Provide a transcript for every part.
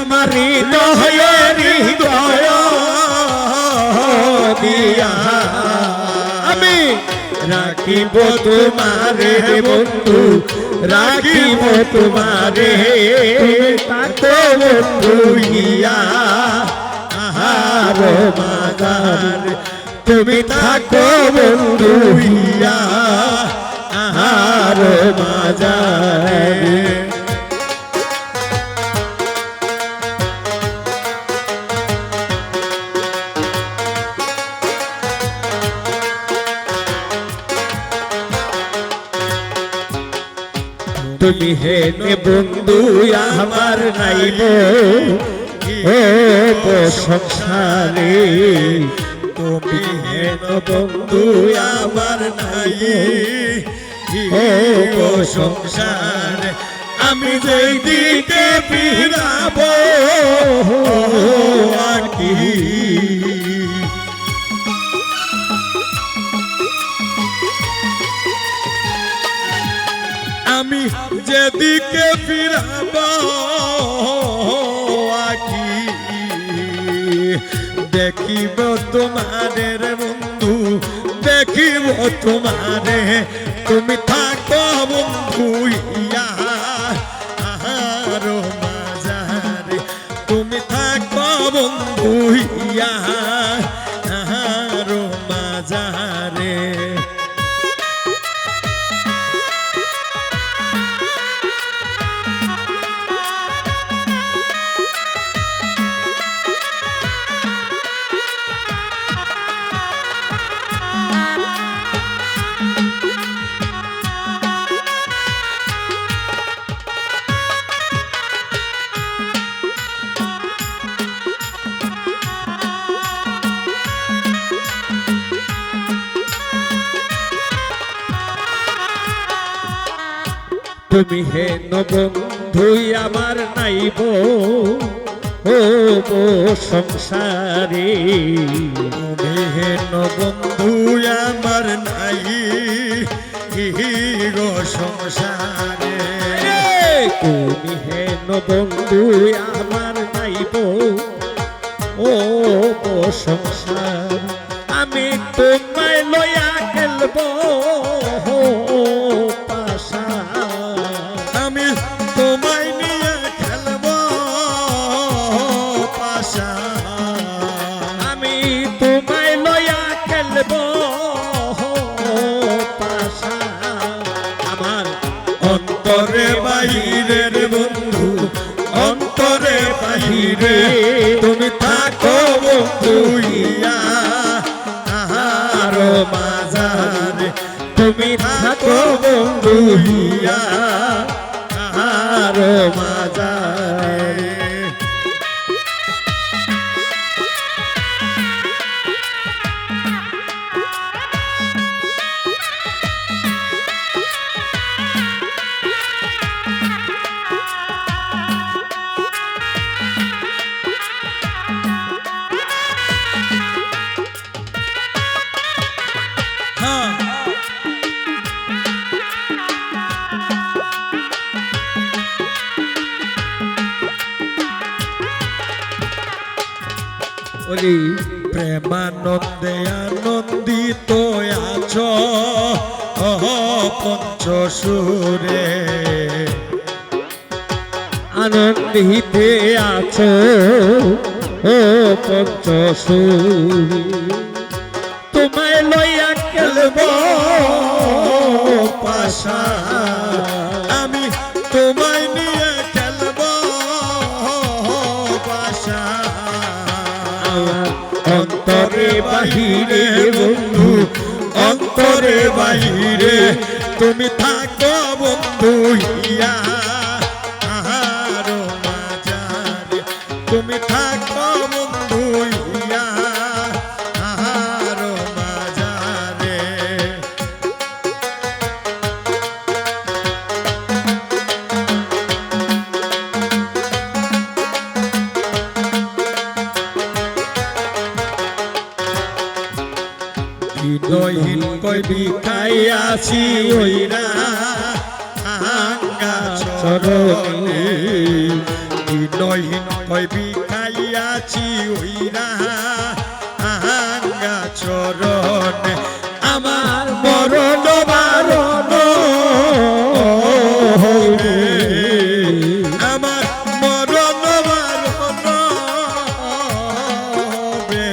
আমার হৃদয় দিয়া আমি রাখিব তোমারে বন্ধু, রাখিব তোমারে তাকো বন্ধু ইয়া আহার মাজার, তুমি থাকো বন্ধু ইয়া আহার মাজার। তুমি হেনে বন্ধু আমার নাইব ও সংসারে, তুমি হেন বন্ধু আমার নাই ও সংসারে, আমি যেই দিকে ফিরাব আর কি আমি যেদিকে ফিরাব আকি দেখিব তোমারে বন্ধু, দেখিব তোমারে, তুমি থাকো বন্ধু ইয়া আহার মাজারে, তুমি থাকো বন্ধু ইয়া আহার মাজারে। তুমি হেন বন্ধু আমার নাইব ও সংসারে, তুমি হেন বন্ধু আমার নাই গো সংসারে, তুমি হেন বন্ধু আমার নাইব ও সংসার, আমি তোমায় লইয়া খেলব পাশা, আমি তোমায় নিয়ে খেলব পাশা, আমি তোমায় লইয়া খেলব পাশা, আমার অন্তরে বাহিরের বন্ধু, অন্তরে বাহিরে তুমি থাকো বন্ধু ইয়া আহার মাজারে, তুমি থাকো বন্ধু ইয়া আহার মাজারে। বলি প্রেমানন্দে আনন্দিত আছো পঞ্চসুরে, আনন্দিতে আছো ও পঞ্চসুরে, তোমায় লইয়া খেলব পাশা, আমি তোমায় নিয়ে খেলব পাশা, অন্তরে বাহিরে বন্ধু, অন্তরে বাহিরে তুমি থাকো বন্ধু ইয়া আহার মাজারে, তুমি থাকো বন্ধু ইয়া আহার মাজারে। হৃদয়হীন কই ভিখাইয়াছি ওইরা আঙ্গা চরণে, হৃদয় হীন কই বিখাইয়াছি ওইরা আঙ্গা চরণ আমার মরণ বারণ হবে আমার মরণ বারণ হবে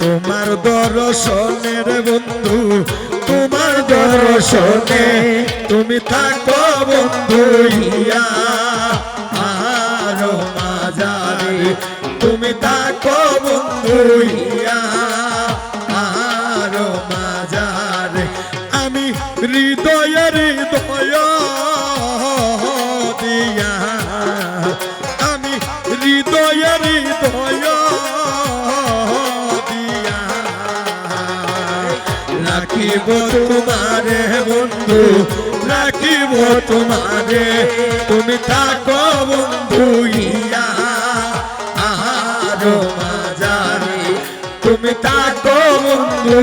তোমার দর্শনের বন্ধু তোমার দর্শনে তুমি থাকো বন্ধু ইয়া আর মাজারে তুমি থাকো বন্ধু ইয়া আর মাজারে আমি হৃদয়ের হৃদয় দিয়া আমি হৃদয়ের হৃদয় দিয়া রাখিব তোমারে বন্ধু রাখিব তোমারে তুমি থাকো বন্ধু ইয়া আর মাজারে তুমি থাকো বন্ধু